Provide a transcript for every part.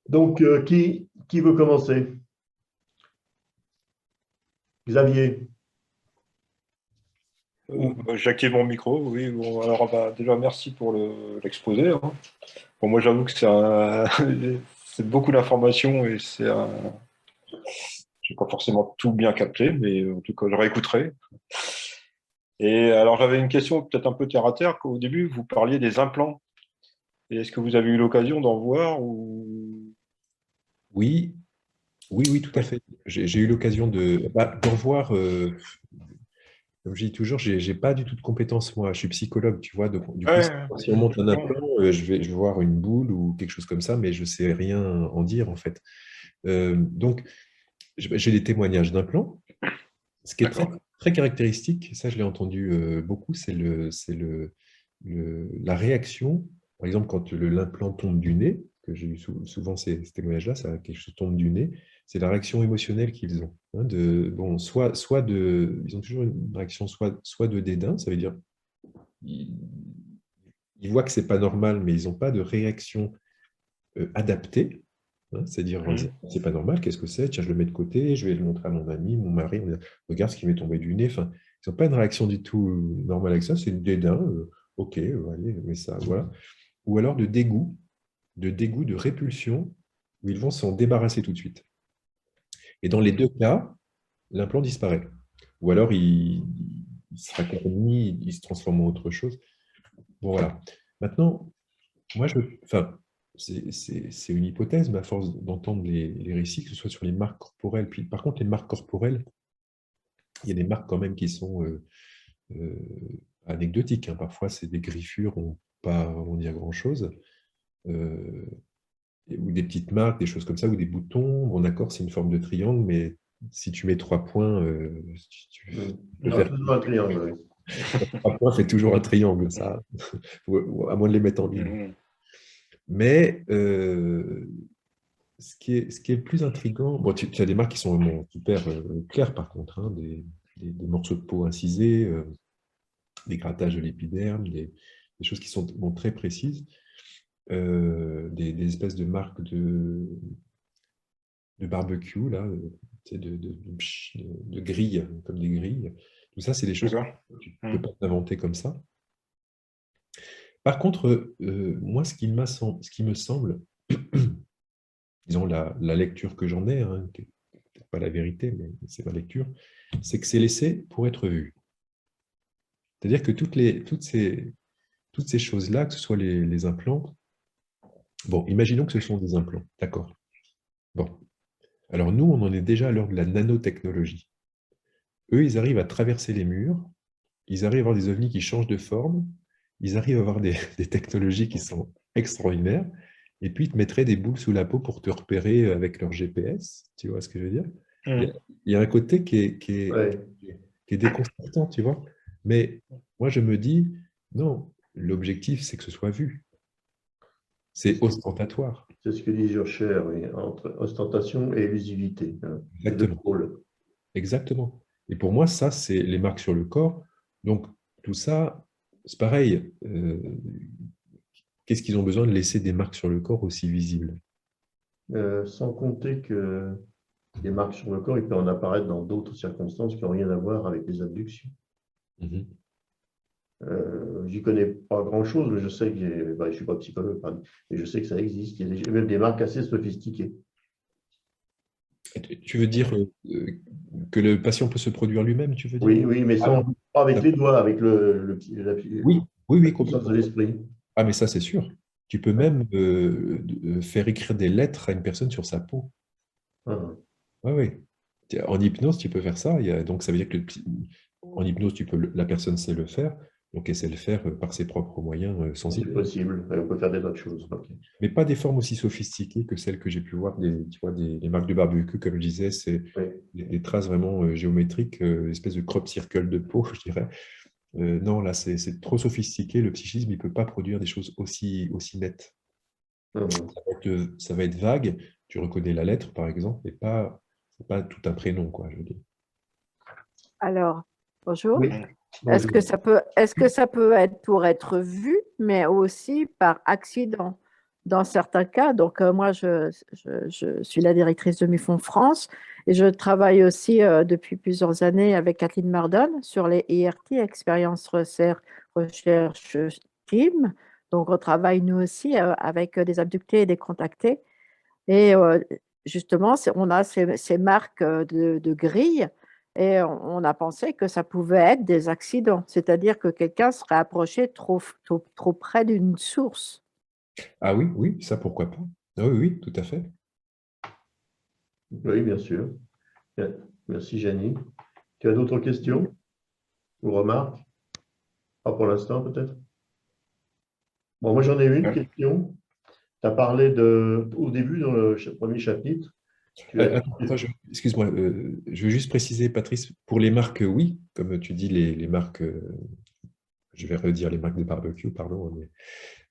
Donc, qui veut commencer? Xavier. J'active mon micro, oui. Bon, alors, bah, déjà, merci pour l'exposé, hein. Bon, moi, j'avoue que c'est beaucoup d'informations et j'ai pas forcément tout bien capté, mais en tout cas, je réécouterai. Et alors, j'avais une question peut-être un peu terre à terre, qu'au début, vous parliez des implants. Et est-ce que vous avez eu l'occasion d'en voir ou... Oui, oui, tout à Oui. fait. J'ai eu l'occasion d'en voir, comme je dis toujours, j'ai pas du tout de compétences, moi. Je suis psychologue, tu vois. Du coup, Ouais, si on monte un implant, je vais voir une boule ou quelque chose comme ça, mais je sais rien en dire, en fait. Donc, j'ai des témoignages d'implants. Ce qui est très, d'accord. très caractéristique, ça, je l'ai entendu beaucoup, c'est la réaction. Par exemple, quand l'implant tombe du nez, que j'ai eu souvent ces témoignages-là, ça, quelque chose tombe du nez, c'est la réaction émotionnelle qu'ils ont, hein, bon, ils ont toujours une réaction soit de dédain, ça veut dire ils, ils voient que c'est pas normal, mais ils n'ont pas de réaction adaptée, hein, c'est-à-dire en disant, Mhm. c'est pas normal, qu'est-ce que c'est? Tiens, je le mets de côté, je vais le montrer à mon ami, mon mari, regarde ce qui m'est tombé du nez. Enfin, ils n'ont pas une réaction du tout normale avec ça, c'est une dédain, ok, allez, mais ça, voilà. Ou alors de dégoût, de répulsion, où ils vont s'en débarrasser tout de suite. Et dans les deux cas, l'implant disparaît. Ou alors il sera corni, il se transforme en autre chose. Bon, voilà. Maintenant, enfin, c'est une hypothèse, mais à force d'entendre les récits, que ce soit sur les marques corporelles, puis par contre, les marques corporelles, il y a des marques quand même qui sont anecdotiques, hein. Parfois, c'est des griffures, on pas on dire grand-chose, euh, ou des petites marques, des choses comme ça, ou des boutons. Bon, d'accord, c'est une forme de triangle, mais si tu mets 3 points, tu peux Non, faire toujours un triangle. Oui. 3 points, fait toujours un triangle, ça, à moins de les mettre en ligne. Mhm. Mais ce qui est le plus intriguant, bon, tu as des marques qui sont vraiment super claires par contre, hein, des morceaux de peau incisés, des grattages de l'épiderme, des choses qui sont bon, très précises, des espèces de marques de barbecue, là, tu sais, de grilles, comme des grilles. Tout ça, c'est des choses que D'accord. tu ne peux Mhm. pas inventer comme ça. Par contre, moi, ce qui me semble, disons la lecture que j'en ai, hein, qui n'est peut-être pas la vérité, mais c'est ma lecture, c'est que c'est laissé pour être vu. C'est-à-dire que toutes ces choses-là, que ce soit les implants, bon, imaginons que ce sont des implants, d'accord. Bon, alors nous, on en est déjà à l'heure de la nanotechnologie. Eux, ils arrivent à traverser les murs, ils arrivent à avoir des ovnis qui changent de forme, ils arrivent à avoir des technologies qui sont extraordinaires, et puis ils te mettraient des boules sous la peau pour te repérer avec leur GPS, tu vois ce que je veux dire? Il y a, Mhm. il y a un côté Ouais, qui est déconcertant, tu vois? Mais moi, je me dis, non, l'objectif, c'est que ce soit vu. c'est C'est ce que, ostentatoire. c'est ce que dit Jocher, oui, entre ostentation et élusivité. Hein. C'est deux Exactement. pôles. Exactement. Et pour moi, ça, c'est les marques sur le corps. Donc, tout ça, c'est pareil. Qu'est-ce qu'ils ont besoin de laisser des marques sur le corps aussi visibles? Sans compter que les marques sur le corps, il peut en apparaître dans d'autres circonstances qui n'ont rien à voir avec les abductions. Mhm. J'y connais pas grand-chose, mais je sais que je ne suis pas psychologue, pardon, mais je sais que ça existe. Il y a même des marques assez sophistiquées. Tu veux dire que le patient peut se produire lui-même, tu veux dire? Oui, oui, mais Ah sans, oui, pas avec les d'accord. doigts, avec Oui, oui, la oui, puissance de complètement. l'esprit. Ah, mais ça, c'est sûr. Tu peux Ouais. même faire écrire des lettres à une personne sur sa peau. Ah, Oui, oui. En hypnose, tu peux faire ça. Donc, ça veut dire que en hypnose, la personne sait le faire. Donc, elle sait le faire par ses propres moyens, sans c'est hypnose. possible. Ouais, on peut faire des tas de choses. Ok. Mais pas des formes aussi sophistiquées que celles que j'ai pu voir, tu vois, les marques de barbecue, comme je disais, c'est Oui. des traces vraiment géométriques, espèce de crop circle de peau, je dirais. Non, là, c'est trop sophistiqué. Le psychisme, il ne peut pas produire des choses aussi nettes. Ah, Ça va être vague. Tu reconnais la lettre, par exemple, mais pas tout un prénom, quoi, je veux dire. Alors, bonjour. oui. Est-ce que ça peut être pour être vu, mais aussi par accident? dans certains cas. Donc, moi, je suis la directrice de MUFON France et je travaille aussi depuis plusieurs années avec Kathleen Mardon sur les IRT, Expérience Recherche Team. Donc, on travaille nous aussi avec des abductés et des contactés. Et justement, on a ces marques de grille et on a pensé que ça pouvait être des accidents, c'est-à-dire que quelqu'un serait approché trop près d'une source. Ah oui, oui, ça pourquoi pas. Ah oui, oui, tout à fait. Oui, bien sûr. Bien. Merci, Janie. Tu as d'autres questions ou remarques? Pas pour l'instant, peut-être? Bon, moi, j'en ai une Ouais. question. Tu as parlé au début, dans le premier chapitre, tu as dit Attends, excuse-moi, je veux juste préciser, Patrice, pour les marques, oui, comme tu dis, les marques, je vais redire les marques de barbecue, pardon,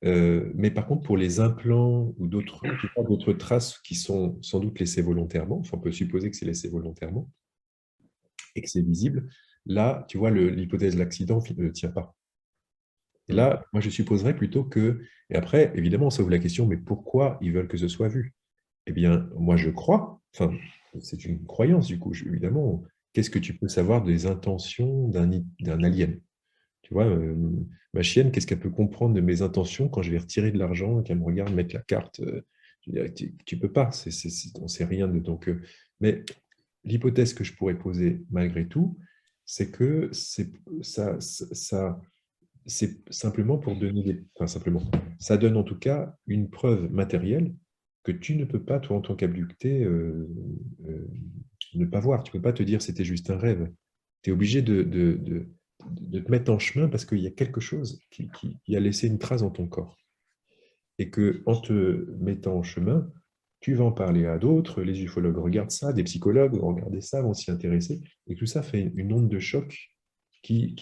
mais par contre, pour les implants ou d'autres traces qui sont sans doute laissées volontairement, enfin, on peut supposer que c'est laissé volontairement et que c'est visible, là, tu vois, l'hypothèse de l'accident ne tient pas. Et là, moi, je supposerais plutôt que, et après, évidemment, ça ouvre la question, mais pourquoi ils veulent que ce soit vu? Eh bien, moi, je crois, enfin, c'est une croyance, du coup, évidemment, qu'est-ce que tu peux savoir des intentions d'un alien? Tu vois, ma chienne, qu'est-ce qu'elle peut comprendre de mes intentions quand je vais retirer de l'argent et qu'elle me regarde mettre la carte? Je veux dire, tu peux pas, on ne sait rien de donc. Mais l'hypothèse que je pourrais poser malgré tout, c'est que c'est simplement pour donner enfin, simplement, ça donne en tout cas une preuve matérielle que tu ne peux pas, toi, en tant qu'abducté, ne pas voir. Tu ne peux pas te dire c'était juste un rêve. Tu es obligé de te mettre en chemin parce qu'il y a quelque chose qui a laissé une trace dans ton corps. Et que en te mettant en chemin, tu vas en parler à d'autres, les ufologues regardent ça, des psychologues vont regarder ça, vont s'y intéresser, et tout ça fait une onde de choc qui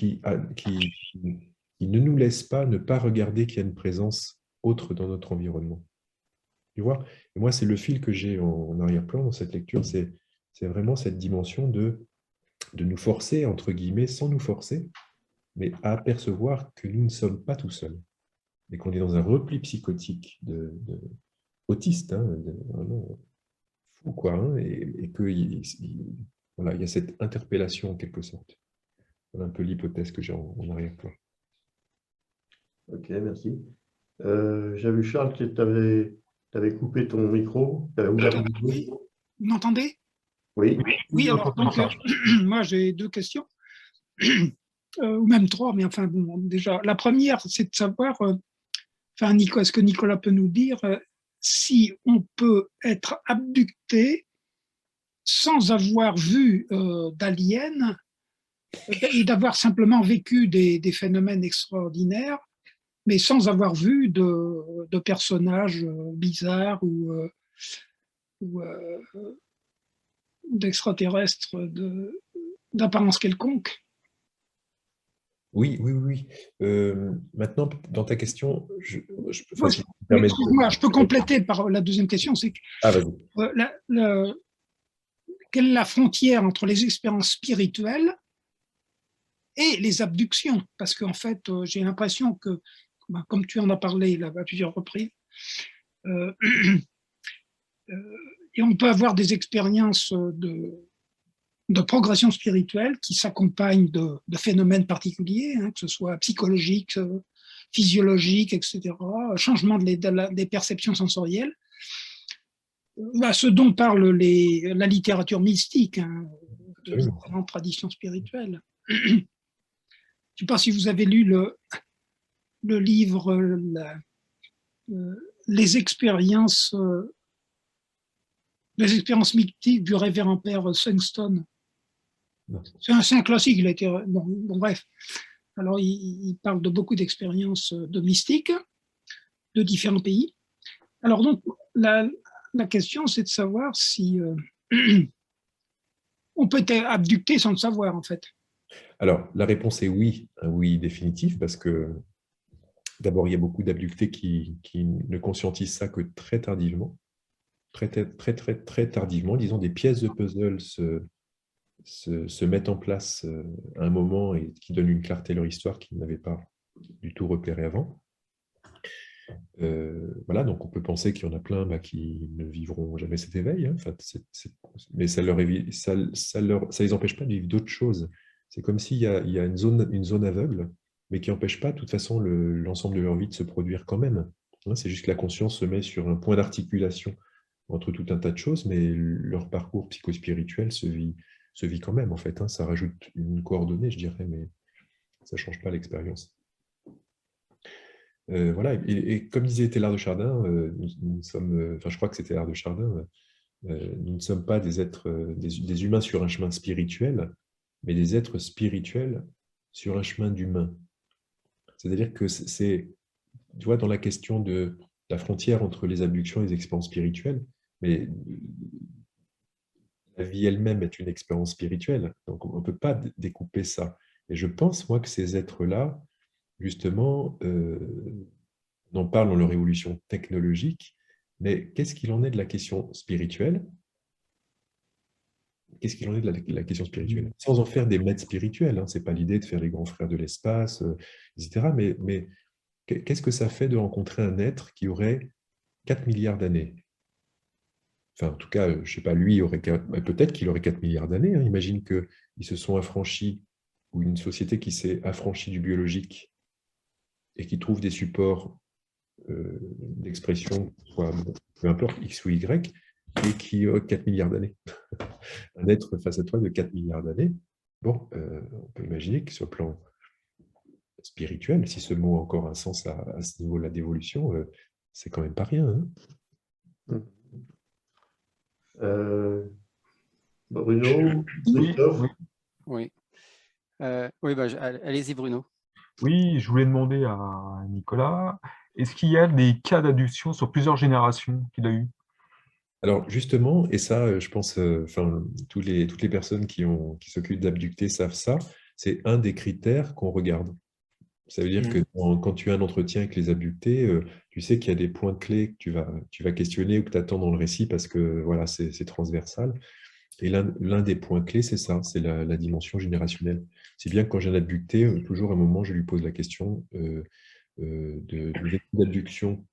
ne nous laisse pas ne pas regarder qu'il y a une présence autre dans notre environnement. Tu vois? Et moi, c'est le fil que j'ai en arrière-plan dans cette lecture, c'est vraiment cette dimension de nous forcer, entre guillemets, sans nous forcer, mais à apercevoir que nous ne sommes pas tout seuls, et qu'on est dans un repli psychotique autiste, hein, vraiment fou, quoi, hein, et voilà, il y a cette interpellation en quelque sorte. Voilà un peu l'hypothèse que j'ai en arrière-plan. Ok, merci. J'ai vu, Charles, que tu avais coupé ton micro. Tu avais ouvert ton Oui, micro. vous m'entendez? Oui. Oui, alors donc, moi j'ai deux questions, ou même trois, mais enfin bon, déjà, la première, c'est de savoir, enfin, est-ce que Nicolas peut nous dire si on peut être abducté sans avoir vu d'aliens et d'avoir simplement vécu des phénomènes extraordinaires, mais sans avoir vu de personnages bizarres ou d'extraterrestres d'apparence quelconque. Oui, oui, oui. Maintenant, dans ta question, enfin, Moi, si tu me permets de... excuse-moi, je peux compléter par la deuxième question, c'est que Ah, vas-y. quelle est la frontière entre les expériences spirituelles et les abductions? Parce qu'en fait, j'ai l'impression que, comme tu en as parlé là, à plusieurs reprises, euh, et on peut avoir des expériences de progression spirituelle qui s'accompagnent de phénomènes particuliers, hein, que ce soit psychologiques, physiologiques, etc., changement des perceptions sensorielles. Ce dont parle la littérature mystique, hein, de Absolument. différentes traditions spirituelles. Je ne sais pas si vous avez lu le livre Les expériences mystiques du révérend père Sengstone. C'est un classique, il a été. Bon, bref. Alors, il parle de beaucoup d'expériences de mystiques de différents pays. Alors, donc, la question, c'est de savoir si on peut être abducté sans le savoir, en fait. Alors, la réponse est oui, un oui définitif, parce que d'abord, il y a beaucoup d'abductés qui ne conscientisent ça que très tardivement, très tardivement. Disons, des pièces de puzzle se mettent en place à un moment et qui donnent une clarté à leur histoire qu'ils n'avaient pas du tout repéré avant. Voilà, donc on peut penser qu'il y en a plein qui ne vivront jamais cet éveil, hein. Enfin, mais ça les empêche pas de vivre d'autres choses. C'est comme s'il y a une zone aveugle, mais qui n'empêche pas, de toute façon, l'ensemble de leur vie de se produire quand même, hein. C'est juste que la conscience se met sur un point d'articulation entre tout un tas de choses, mais leur parcours psychospirituel se vit quand même, en fait, hein. Ça rajoute une coordonnée, je dirais, mais ça ne change pas l'expérience. Voilà, et comme disait Teilhard de Chardin, nous sommes, enfin je crois que c'était Teilhard de Chardin, nous ne sommes pas des êtres, des humains sur un chemin spirituel, mais des êtres spirituels sur un chemin d'humain. C'est-à-dire que tu vois, dans la question de la frontière entre les abductions et les expériences spirituelles, mais la vie elle-même est une expérience spirituelle, donc on ne peut pas découper ça. Et je pense, moi, que ces êtres-là, justement, on en parle dans leur évolution technologique, mais qu'est-ce qu'il en est de la question spirituelle? Qu'est-ce qu'il en est de la question spirituelle? Sans en faire des maîtres spirituels, hein, ce n'est pas l'idée de faire les grands frères de l'espace, etc. Mais qu'est-ce que ça fait de rencontrer un être qui aurait 4 milliards d'années? Enfin, en tout cas, je ne sais pas, lui, peut-être qu'il aurait 4 milliards d'années, hein. Imagine qu'ils se sont affranchis, ou une société qui s'est affranchie du biologique et qui trouve des supports d'expression, soit peu importe, X ou Y, et qui a 4 milliards d'années. Un être face à toi de 4 milliards d'années, bon, on peut imaginer que sur le plan spirituel, si ce mot a encore un sens à ce niveau-là d'évolution, c'est quand même pas rien, hein. Bruno, Christophe? Oui. Oui, allez-y, Bruno. Oui, je voulais demander à Nicolas, est-ce qu'il y a des cas d'abduction sur plusieurs générations qu'il a eu? Alors justement, et ça, je pense, enfin, toutes les personnes qui s'occupent d'abducter savent ça, c'est un des critères qu'on regarde. Ça veut dire que quand tu as un entretien avec les abductés, tu sais qu'il y a des points clés que tu vas questionner ou que tu attends dans le récit parce que voilà, c'est transversal. Et l'un des points clés, c'est ça, c'est la dimension générationnelle. C'est bien que quand j'ai un abducté, toujours à un moment, je lui pose la question d'abduction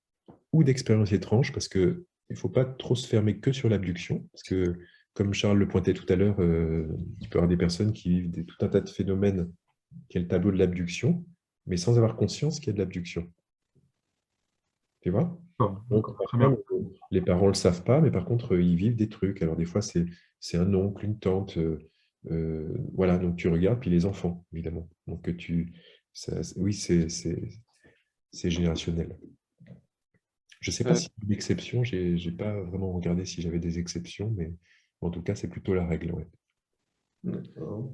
ou d'expérience étrange, parce qu'il ne faut pas trop se fermer que sur l'abduction, parce que, comme Charles le pointait tout à l'heure, il peut y avoir des personnes qui vivent tout un tas de phénomènes qui est le tableau de l'abduction, mais sans avoir conscience qu'il y a de l'abduction. Tu vois? Donc, Très bien. les parents ne le savent pas, mais par contre, ils vivent des trucs. Alors, des fois, c'est un oncle, une tante. Voilà, donc tu regardes, puis les enfants, évidemment. Donc, oui, c'est générationnel. Je ne sais pas s'il y a une exception, je n'ai pas vraiment regardé si j'avais des exceptions, mais en tout cas, c'est plutôt la règle. Ouais. D'accord.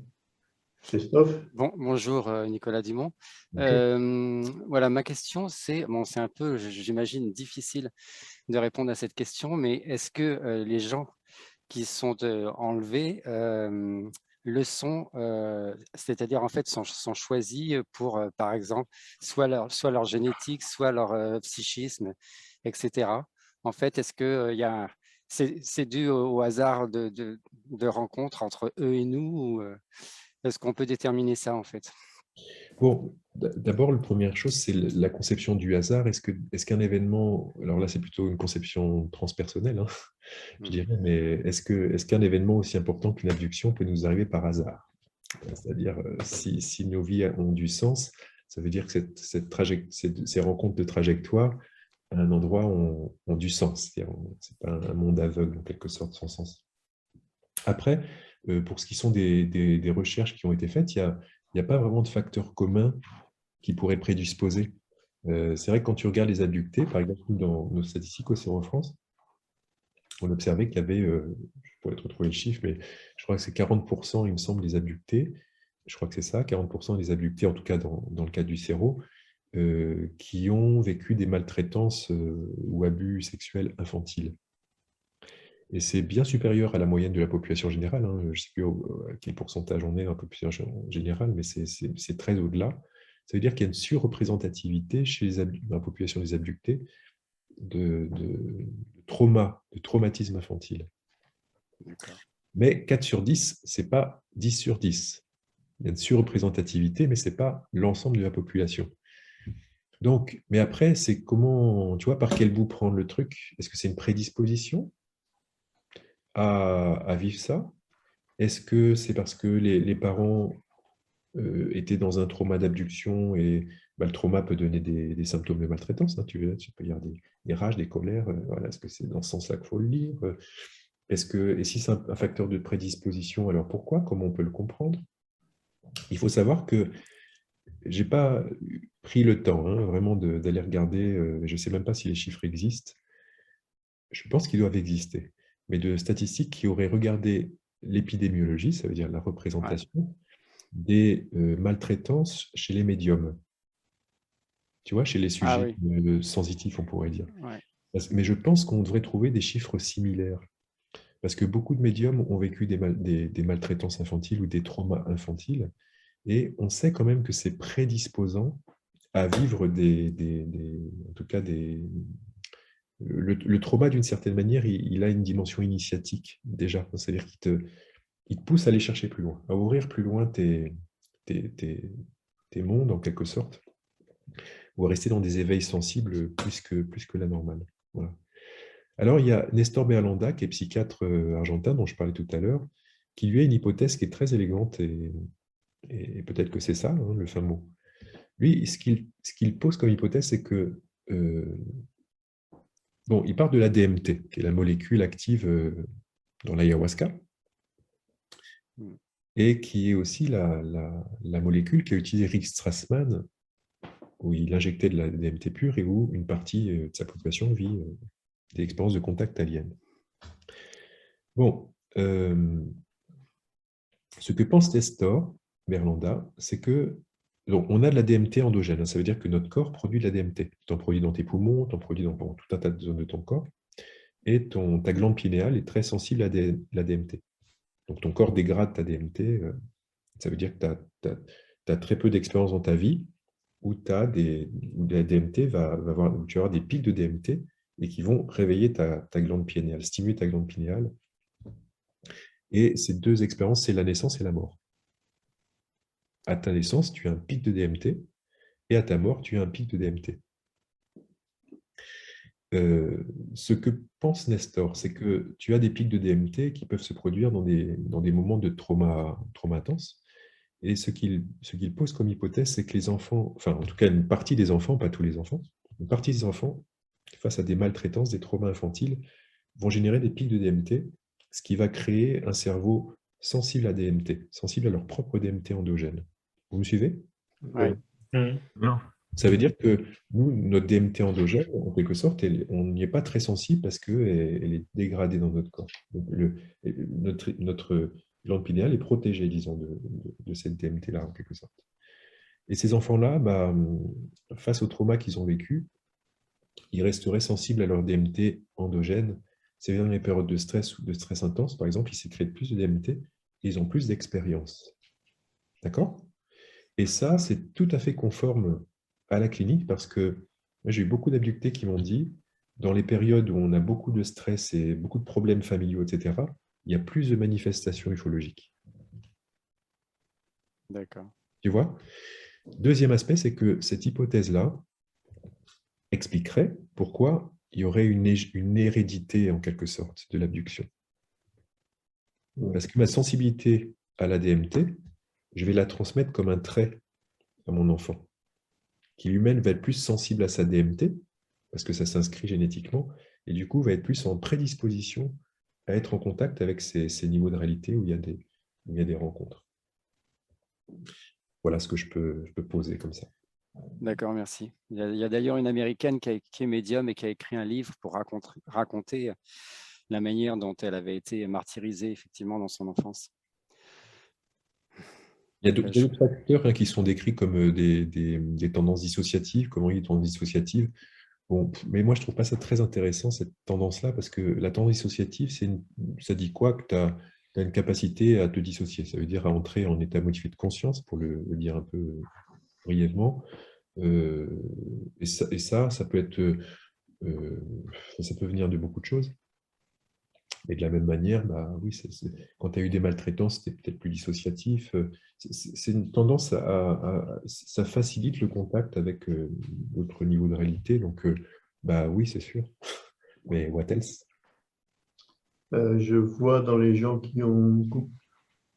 Christophe? Bonjour Nicolas Dumont. Voilà, ma question, c'est un peu, j'imagine, difficile de répondre à cette question, mais est-ce que les gens qui sont enlevés le sont, c'est-à-dire en fait sont choisis pour, par exemple, soit leur génétique, soit leur psychisme, etc. En fait, est-ce que c'est dû au hasard de rencontres entre eux et nous, ou est-ce qu'on peut déterminer ça en fait? Bon, d'abord, la première chose, c'est la conception du hasard. Est-ce qu'un événement, alors là, c'est plutôt une conception transpersonnelle, hein, je dirais, mais est-ce qu'un événement aussi important qu'une abduction peut nous arriver par hasard? C'est-à-dire, si nos vies ont du sens, ça veut dire que ces rencontres de trajectoire à un endroit ont du sens. Ce n'est pas un monde aveugle, en quelque sorte, sans sens. Après, pour ce qui sont des recherches qui ont été faites, il n'y a pas vraiment de facteurs communs qui pourraient prédisposer. C'est vrai que quand tu regardes les abductés, par exemple, dans nos statistiques aussi en France, on observait qu'il y avait, je pourrais te retrouver le chiffre, mais je crois que c'est 40%, il me semble, des abductés, je crois que c'est ça, 40% des abductés, en tout cas dans le cas du Cerro, qui ont vécu des maltraitances ou abus sexuels infantiles. Et c'est bien supérieur à la moyenne de la population générale, hein. Je ne sais plus à quel pourcentage on est dans la population générale, mais c'est très au-delà. Ça veut dire qu'il y a une surreprésentativité chez dans la population des abductés de traumatisme infantile. Mais 4 sur 10, ce n'est pas 10 sur 10. Il y a une surreprésentativité, mais ce n'est pas l'ensemble de la population. Donc, mais après, c'est comment, tu vois, par quel bout prendre le truc? Est-ce que c'est une prédisposition à vivre ça? Est-ce que c'est parce que les parents étaient dans un trauma d'abduction et bah, le trauma peut donner des symptômes de maltraitance, hein, tu peux y avoir des rages, des colères. Voilà, est-ce que c'est dans ce sens-là qu'il faut le lire? Et si c'est un facteur de prédisposition, alors pourquoi? Comment on peut le comprendre? Il faut savoir que j'ai pas pris le temps hein, vraiment d'aller regarder, je ne sais même pas si les chiffres existent. Je pense qu'ils doivent exister, mais de statistiques qui auraient regardé l'épidémiologie, ça veut dire la Ouais. représentation des maltraitances chez les médiums. Tu vois, chez les Ah sujets oui, sensitifs, on pourrait dire. ouais. Mais je pense qu'on devrait trouver des chiffres similaires, parce que beaucoup de médiums ont vécu des maltraitances infantiles ou des traumas infantiles, et on sait quand même que c'est prédisposant à vivre en tout cas le trauma, d'une certaine manière, il a une dimension initiatique déjà. C'est-à-dire il te pousse à aller chercher plus loin, à ouvrir plus loin tes, tes- tes mondes, en quelque sorte, ou à rester dans des éveils sensibles plus que la normale. Voilà. Alors, il y a Nestor Berlanda, qui est psychiatre argentin, dont je parlais tout à l'heure, qui lui a une hypothèse qui est très élégante, et peut-être que c'est ça, hein, le fin mot. Lui, ce qu'il pose comme hypothèse, c'est que bon, il part de la DMT, qui est la molécule active dans l'ayahuasca, Mm. et qui est aussi la molécule qu'a utilisée Rick Strassman, où il injectait de la DMT pure et où une partie de sa population vit des expériences de contact alien. Bon, ce que pense Nestor Berlanda, c'est que donc, on a de la DMT endogène, hein, ça veut dire que notre corps produit de la DMT. Tu en produis dans tes poumons, tu en produis dans tout un tas de zones de ton corps, et ta glande pinéale est très sensible à la DMT. Donc ton corps dégrade ta DMT, ça veut dire que tu as très peu d'expérience dans ta vie où où la DMT où tu vas avoir des pics de DMT et qui vont réveiller ta glande pinéale, stimuler ta glande pinéale. Et ces deux expériences, c'est la naissance et la mort. À ta naissance, tu as un pic de DMT, et à ta mort, tu as un pic de DMT. Ce que pense Nestor, c'est que tu as des pics de DMT qui peuvent se produire dans des moments de trauma intense. Et ce qu'il pose comme hypothèse, c'est que les enfants, enfin en tout cas une partie des enfants, pas tous les enfants, une partie des enfants, face à des maltraitances, des traumas infantiles, vont générer des pics de DMT, ce qui va créer un cerveau sensible à DMT, sensible à leur propre DMT endogène. Vous me suivez? Ouais. Bien. Ça veut dire que nous, notre DMT endogène, en quelque sorte, on n'y est pas très sensible parce qu'elle est dégradée dans notre corps. Donc, notre glande pinéale est protégée, disons, de cette DMT-là, en quelque sorte. Et ces enfants-là, bah, face au trauma qu'ils ont vécu, ils resteraient sensibles à leur DMT endogène. C'est dans les périodes de stress ou de stress intense, par exemple, ils sécrètent plus de DMT et ils ont plus d'expérience. D'accord? Et ça, c'est tout à fait conforme à la clinique parce que moi, j'ai eu beaucoup d'abductés qui m'ont dit, dans les périodes où on a beaucoup de stress et beaucoup de problèmes familiaux, etc., il y a plus de manifestations ufologiques. D'accord. Tu vois? Deuxième aspect, c'est que cette hypothèse-là expliquerait pourquoi il y aurait une hérédité, en quelque sorte, de l'abduction. Parce que ma sensibilité à la DMT, je vais la transmettre comme un trait à mon enfant, qui lui-même va être plus sensible à sa DMT, parce que ça s'inscrit génétiquement, et du coup va être plus en prédisposition à être en contact avec ces niveaux de réalité où il y a des rencontres. Voilà ce que je peux poser comme ça. D'accord, merci. Il y a d'ailleurs une Américaine qui est médium et qui a écrit un livre pour raconter la manière dont elle avait été martyrisée effectivement dans son enfance. Il y a d'autres facteurs hein, qui sont décrits comme des tendances dissociatives, comment il y a des tendances dissociatives. Bon, mais moi, je ne trouve pas ça très intéressant, cette tendance-là, parce que la tendance dissociative, ça dit quoi? Que tu as une capacité à te dissocier. Ça veut dire à entrer en état modifié de conscience, pour le dire un peu brièvement. Euh, et ça peut être, ça peut venir de beaucoup de choses. Et de la même manière, bah, oui, quand tu as eu des maltraitances, c'était peut-être plus dissociatif. C'est une tendance ça facilite le contact avec d'autres niveaux de réalité. Donc, bah oui, c'est sûr. Mais what else? Je vois dans les gens qui ont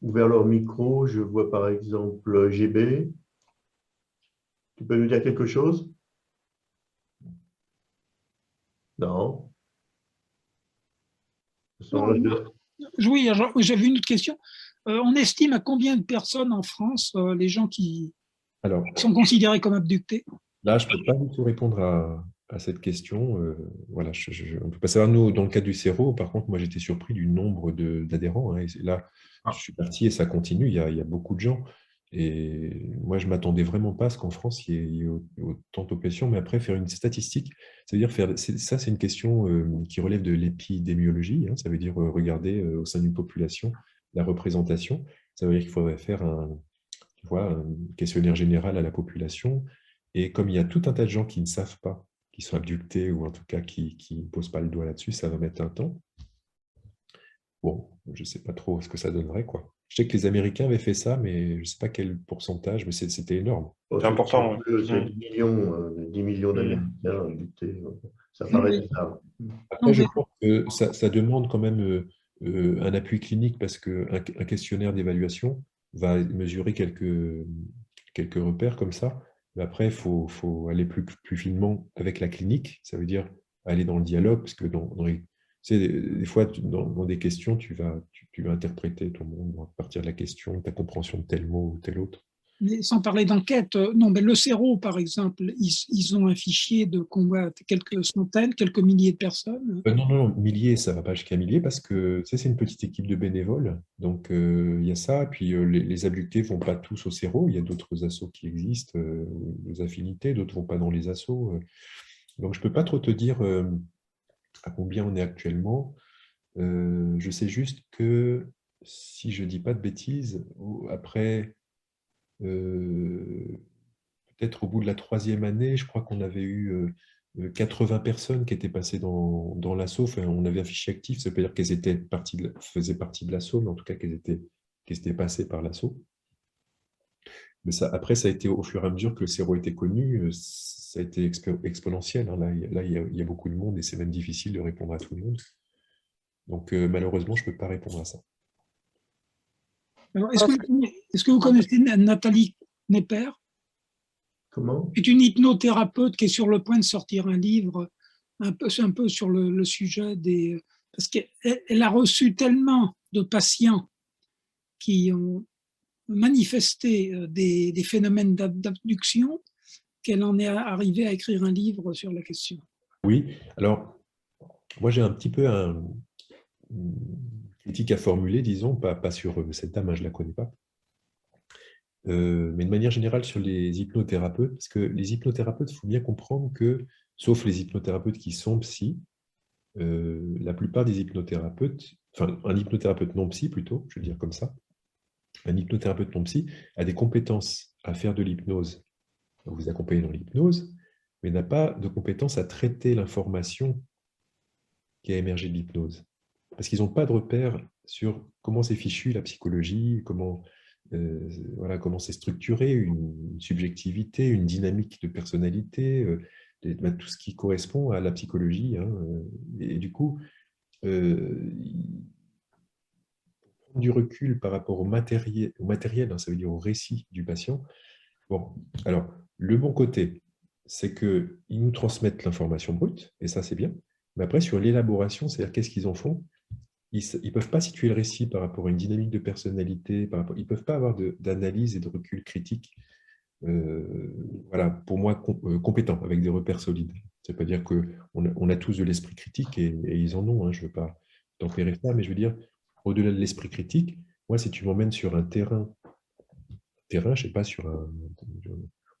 ouvert leur micro, je vois par exemple GB. Tu peux nous dire quelque chose? Non. Oui, j'avais une autre question. On estime à combien de personnes en France les gens qui Alors, sont considérés comme abductés? là, je ne peux pas du tout répondre à cette question. Voilà, on ne peut pas savoir. Nous, dans le cas du CERO, par contre, moi, j'étais surpris du nombre d'adhérents. Hein, et là, je suis parti et ça continue. Il y a beaucoup de gens. Et moi, je ne m'attendais vraiment pas à ce qu'en France, il y ait autant d'oppression. Mais après, faire une statistique, ça veut dire ça, c'est une question qui relève de l'épidémiologie. Hein, ça veut dire regarder au sein d'une population la représentation. Ça veut dire qu'il faudrait faire tu vois, un questionnaire général à la population. Et comme il y a tout un tas de gens qui ne savent pas, qui sont abductés ou en tout cas qui ne posent pas le doigt là-dessus, ça va mettre un temps. Bon, je ne sais pas trop ce que ça donnerait, quoi. Je sais que les Américains avaient fait ça, mais je ne sais pas quel pourcentage, mais c'était énorme. C'est important. C'est 10 millions d'Américains abductés. Ça paraît bizarre. Après, je pense que ça demande quand même un appui clinique parce qu'un questionnaire d'évaluation va mesurer quelques repères comme ça. Mais après, il faut aller plus finement avec la clinique. Ça veut dire aller dans le dialogue, parce que tu sais, des fois, dans des questions, tu vas interpréter ton monde à partir de la question, ta compréhension de tel mot ou tel autre. Mais sans parler d'enquête, non, mais le CERO, par exemple, ils ont un fichier de combien, quelques centaines, quelques milliers de personnes. Non, milliers, ça ne va pas jusqu'à milliers parce que c'est une petite équipe de bénévoles. Donc, il y a ça. Puis, les abductés ne vont pas tous au CERO. Il y a d'autres assos qui existent, des affinités, d'autres ne vont pas dans les assos. Donc, je ne peux pas trop te dire à combien on est actuellement. Je sais juste que, si je ne dis pas de bêtises, après, peut-être au bout de la 3e année, je crois qu'on avait eu 80 personnes qui étaient passées dans l'assaut. Enfin, on avait un fichier actif, ça veut dire qu'elles faisaient partie de l'assaut, mais en tout cas qu'elles étaient passées par l'assaut. Mais après, ça a été au fur et à mesure que le CERO était connu, ça a été exponentiel. Hein. Là, il y a beaucoup de monde et c'est même difficile de répondre à tout le monde. Donc, malheureusement, je ne peux pas répondre à ça. Est-ce que vous connaissez Nathalie Knepper? Comment? C'est une hypnothérapeute qui est sur le point de sortir un livre un peu sur le sujet des... Parce qu'elle a reçu tellement de patients qui ont manifesté des phénomènes d'abduction qu'elle en est arrivée à écrire un livre sur la question. Oui, alors, moi j'ai un petit peu une critique à formuler, disons, pas sur cette dame, hein, je ne la connais pas, mais de manière générale sur les hypnothérapeutes, parce que les hypnothérapeutes, il faut bien comprendre que, sauf les hypnothérapeutes qui sont psy, la plupart des hypnothérapeutes, enfin un hypnothérapeute non psy plutôt, je vais dire comme ça, un hypnothérapeute non psy a des compétences à faire de l'hypnose, vous accompagner dans l'hypnose, mais n'a pas de compétences à traiter l'information qui a émergé de l'hypnose. Parce qu'ils n'ont pas de repères sur comment c'est fichu la psychologie, comment c'est structuré, une subjectivité, une dynamique de personnalité, tout ce qui correspond à la psychologie. Hein, et du coup, du recul par rapport au matériel, hein, ça veut dire au récit du patient. Bon, alors, le bon côté, c'est qu'ils nous transmettent l'information brute, et ça c'est bien. Mais après, sur l'élaboration, c'est-à-dire qu'est-ce qu'ils en font? Ils ne peuvent pas situer le récit par rapport à une dynamique de personnalité, ils ne peuvent pas avoir d'analyse et de recul critique, voilà, pour moi, compétent, avec des repères solides. Ça ne veut pas dire qu'on a tous de l'esprit critique, et ils en ont, hein, je ne veux pas tempérer ça, mais je veux dire, au-delà de l'esprit critique, moi, si tu m'emmènes sur un terrain, je ne sais pas,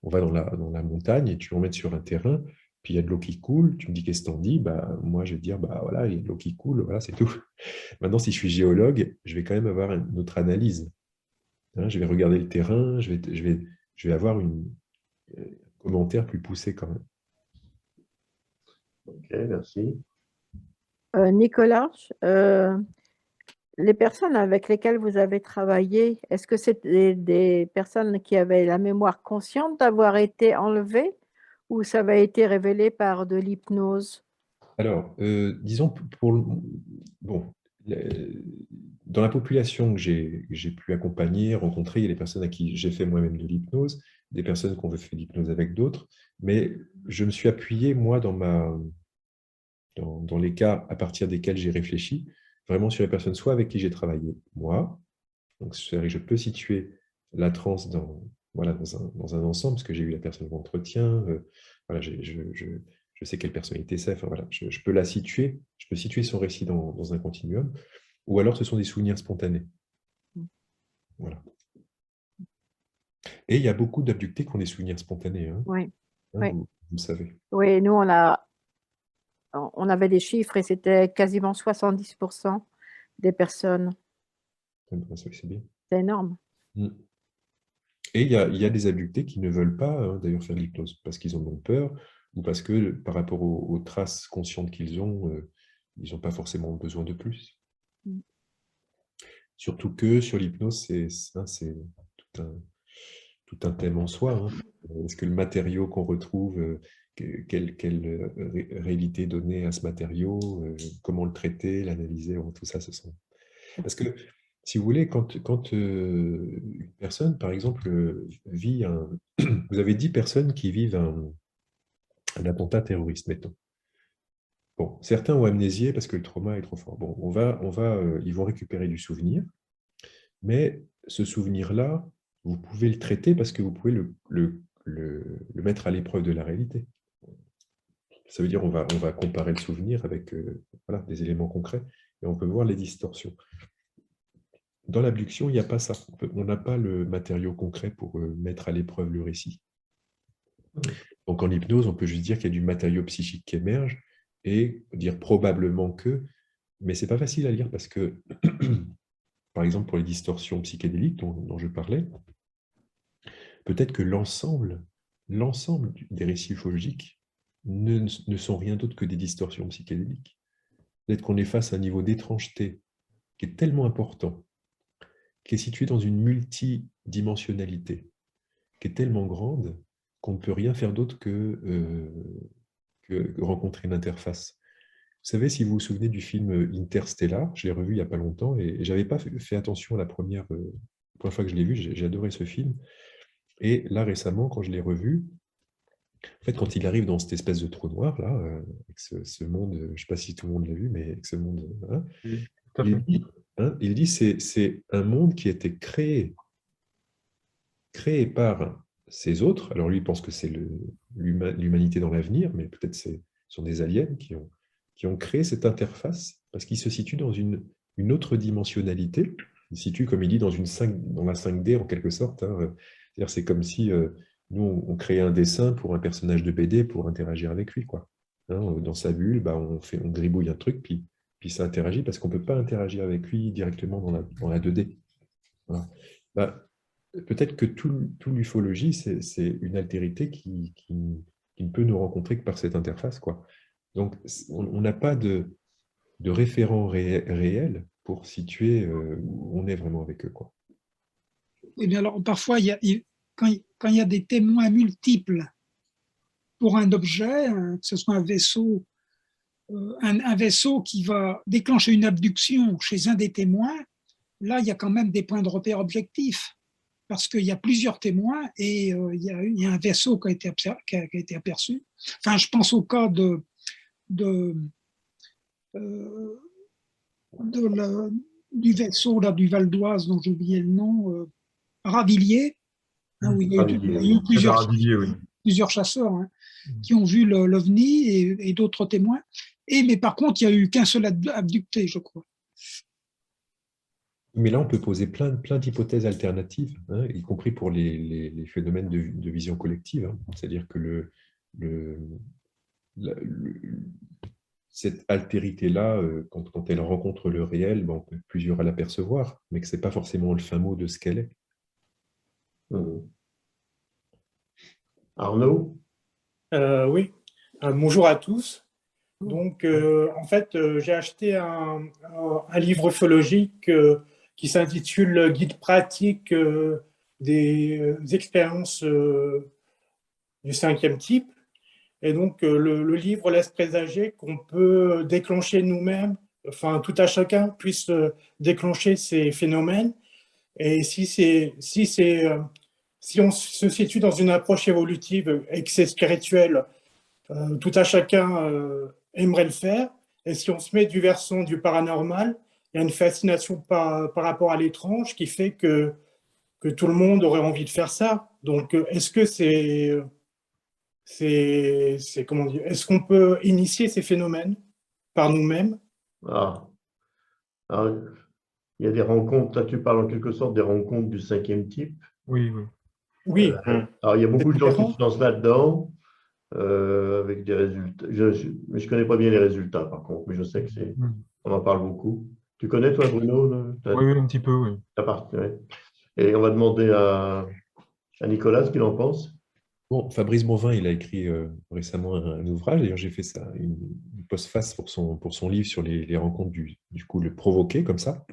on va dans la montagne, et tu m'emmènes sur un terrain, puis il y a de l'eau qui coule, tu me dis qu'est-ce que t'en dis, bah, moi je vais te dire, bah voilà, il y a de l'eau qui coule, voilà, c'est tout. Maintenant, si je suis géologue, je vais quand même avoir une autre analyse. Hein, je vais regarder le terrain, je vais avoir un commentaire plus poussé quand même. Ok, merci. Nicolas, les personnes avec lesquelles vous avez travaillé, est-ce que c'est des personnes qui avaient la mémoire consciente d'avoir été enlevées ou ça avait été révélé par de l'hypnose? Alors, disons, bon, dans la population que j'ai pu accompagner, rencontrer, il y a des personnes à qui j'ai fait moi-même de l'hypnose, des personnes qui ont fait de l'hypnose avec d'autres, mais je me suis appuyé, moi, dans les cas à partir desquels j'ai réfléchi, vraiment sur les personnes soit avec qui j'ai travaillé, moi, donc c'est-à-dire que je peux situer la transe voilà, dans un ensemble, parce que j'ai eu la personne en entretien, voilà, je sais quelle personnalité c'est, enfin, voilà, je peux la situer, je peux situer son récit dans un continuum, ou alors ce sont des souvenirs spontanés. Voilà. Et il y a beaucoup d'abductés qui ont des souvenirs spontanés, hein, Oui, hein, oui. vous le savez. Oui, nous, on avait des chiffres et c'était quasiment 70% des personnes. C'est bien. C'est énorme. Mm. Et il y a des abductés qui ne veulent pas, hein, d'ailleurs, faire de l'hypnose, parce qu'ils en ont peur, ou parce que par rapport aux traces conscientes qu'ils ont, ils n'ont pas forcément besoin de plus. Mm. Surtout que sur l'hypnose, c'est tout un thème en soi, hein. Est-ce que le matériau qu'on retrouve, quelle réalité donner à ce matériau, comment le traiter, l'analyser, tout ça, ce sont... Parce que, si vous voulez, quand une personne, par exemple, vit un... Vous avez 10 personnes qui vivent un attentat terroriste, mettons. Bon, certains ont amnésié parce que le trauma est trop fort. Bon, ils vont récupérer du souvenir, mais ce souvenir-là, vous pouvez le traiter parce que vous pouvez le mettre à l'épreuve de la réalité. Ça veut dire on va comparer le souvenir avec voilà, des éléments concrets et on peut voir les distorsions. Dans l'abduction, il n'y a pas ça. On n'a pas le matériau concret pour mettre à l'épreuve le récit. Donc en hypnose, on peut juste dire qu'il y a du matériau psychique qui émerge et dire probablement que, mais ce n'est pas facile à lire parce que, par exemple, pour les distorsions psychédéliques dont je parlais, peut-être que l'ensemble des récits ufologiques ne sont rien d'autre que des distorsions psychédéliques. Peut-être qu'on est face à un niveau d'étrangeté qui est tellement important, qui est situé dans une multidimensionnalité, qui est tellement grande qu'on ne peut rien faire d'autre que rencontrer une interface. Vous savez, si vous vous souvenez du film Interstellar, je l'ai revu il n'y a pas longtemps et je n'avais pas fait attention à la première fois que je l'ai vu, j'ai adoré ce film. Et là, récemment, quand je l'ai revu, en fait, quand il arrive dans cette espèce de trou noir, là, avec ce monde, je ne sais pas si tout le monde l'a vu, mais avec ce monde, hein, Oui, tout à fait. il dit c'est un monde qui a été créé par ces autres. Alors lui, il pense que c'est l'humanité dans l'avenir, mais peut-être ce sont des aliens qui ont créé cette interface parce qu'il se situe dans une autre dimensionnalité. Il se situe, comme il dit, dans la 5D en quelque sorte, hein. C'est-à-dire, c'est comme si nous, on créait un dessin pour un personnage de BD pour interagir avec lui, quoi. Hein, dans sa bulle, bah, on gribouille un truc, puis ça interagit parce qu'on ne peut pas interagir avec lui directement dans la 2D. Voilà. Bah, peut-être que tout l'ufologie, c'est une altérité qui ne peut nous rencontrer que par cette interface, quoi. Donc, on n'a pas de référent réel pour situer où on est vraiment avec eux, quoi. Eh bien alors, parfois, quand il y a des témoins multiples pour un objet, que ce soit un vaisseau, un vaisseau qui va déclencher une abduction chez un des témoins, là, il y a quand même des points de repère objectifs, parce qu'il y a plusieurs témoins et il y a un vaisseau qui a été aperçu. Enfin, je pense au cas du vaisseau là, du Val d'Oise, dont j'ai oublié le nom, Ravilliers, hein, où il y a eu plusieurs chasseurs, hein, qui ont vu l'OVNI et d'autres témoins. Mais par contre, il n'y a eu qu'un seul abducté, je crois. Mais là, on peut poser plein d'hypothèses alternatives, hein, y compris pour les phénomènes de vision collective, hein. C'est-à-dire que cette altérité-là, quand elle rencontre le réel, on peut plusieurs à l'apercevoir, mais que ce n'est pas forcément le fin mot de ce qu'elle est. Arnaud? Oui, bonjour à tous. Donc, en fait, j'ai acheté un livre ufologique qui s'intitule Guide pratique des expériences du cinquième type. Et donc, le livre laisse présager qu'on peut déclencher nous-mêmes, enfin, tout à chacun puisse déclencher ces phénomènes. Et si on se situe dans une approche évolutive et que c'est spirituel, tout à chacun aimerait le faire. Et si on se met du versant du paranormal, il y a une fascination par rapport à l'étrange qui fait que tout le monde aurait envie de faire ça. Donc, est-ce que comment dire, est-ce qu'on peut initier ces phénomènes par nous-mêmes? Ah. Alors, il y a des rencontres, là tu parles en quelque sorte des rencontres du cinquième type. Oui, oui. Oui. Alors, il y a beaucoup de gens qui différent. se lancent là-dedans avec des résultats. Mais je ne connais pas bien les résultats, par contre, mais je sais que on en parle beaucoup. Tu connais, toi, Bruno? Oui, oui, un petit peu, oui. Ouais. Et on va demander à Nicolas ce qu'il en pense. Bon, Fabrice Bonvin, il a écrit récemment un ouvrage. D'ailleurs, j'ai fait ça, une postface pour son livre sur les rencontres du coup, le provoquer comme ça.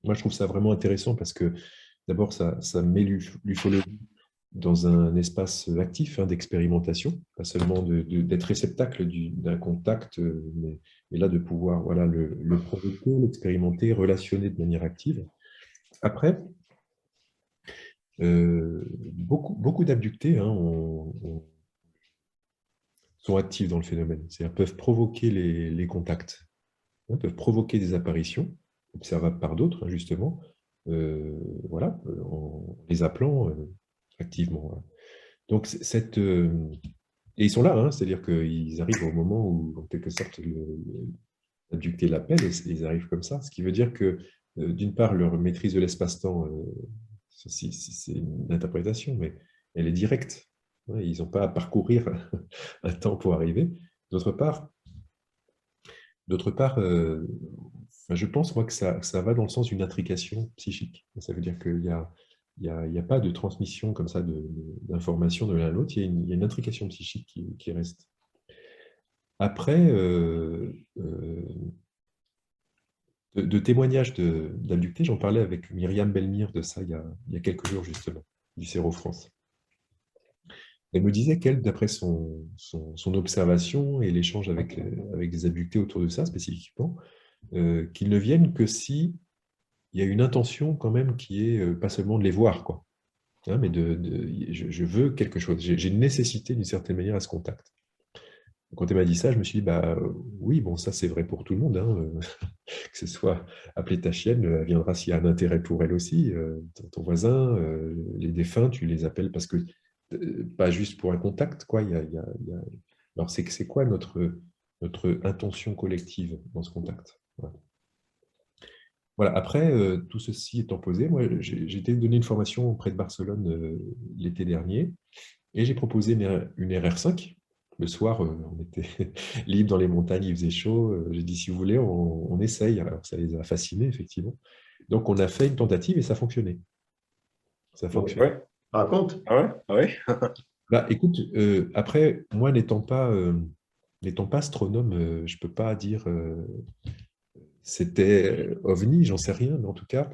Moi, je trouve ça vraiment intéressant parce que d'abord, ça met l'ufologie dans un espace actif d'expérimentation, pas seulement d'être réceptacle d'un contact, mais là de pouvoir voilà, le provoquer, l'expérimenter, relationner de manière active. Après, beaucoup d'abductés sont actifs dans le phénomène, c'est-à-dire peuvent provoquer les contacts, peuvent provoquer des apparitions, observables par d'autres, justement, voilà, en les appelant activement. Voilà. Donc, et ils sont là, c'est-à-dire qu'ils arrivent au moment où, en quelque sorte, l'abducté l'appelle, et ils arrivent comme ça, ce qui veut dire que, d'une part, leur maîtrise de l'espace-temps, c'est une interprétation, mais elle est directe. Ils n'ont pas à parcourir un temps pour arriver. D'autre part, je pense moi que ça va dans le sens d'une intrication psychique. Ça veut dire qu'il n'y a pas de transmission comme ça d'informations de l'un à l'autre. Il y a une intrication psychique qui reste. Après, de témoignages d'abductés, j'en parlais avec Myriam Belmire de ça il y a quelques jours justement, du CERO France. Elle me disait qu'elle, d'après son observation et l'échange avec des abductés autour de ça spécifiquement, qu'ils ne viennent que si il y a une intention quand même qui est pas seulement de les voir, quoi. Mais je veux quelque chose. J'ai une nécessité d'une certaine manière à ce contact. Quand elle m'a dit ça, je me suis dit, oui, bon, ça c'est vrai pour tout le monde. Que ce soit appeler ta chienne, elle viendra s'il y a un intérêt pour elle aussi. Ton voisin, les défunts, tu les appelles parce que, pas juste pour un contact, quoi. Alors, c'est quoi notre intention collective dans ce contact? Voilà. Après, tout ceci étant posé, moi, j'ai été donner une formation auprès de Barcelone l'été dernier et j'ai proposé une RR5. Le soir, on était libre dans les montagnes, il faisait chaud. J'ai dit, si vous voulez, on essaye. Alors, ça les a fascinés, effectivement. Donc, on a fait une tentative et ça fonctionnait. Ça fonctionnait. Ouais. Raconte. Ah ouais. Écoute, après, moi, n'étant pas astronome, je ne peux pas dire c'était OVNI, j'en sais rien, mais en tout cas,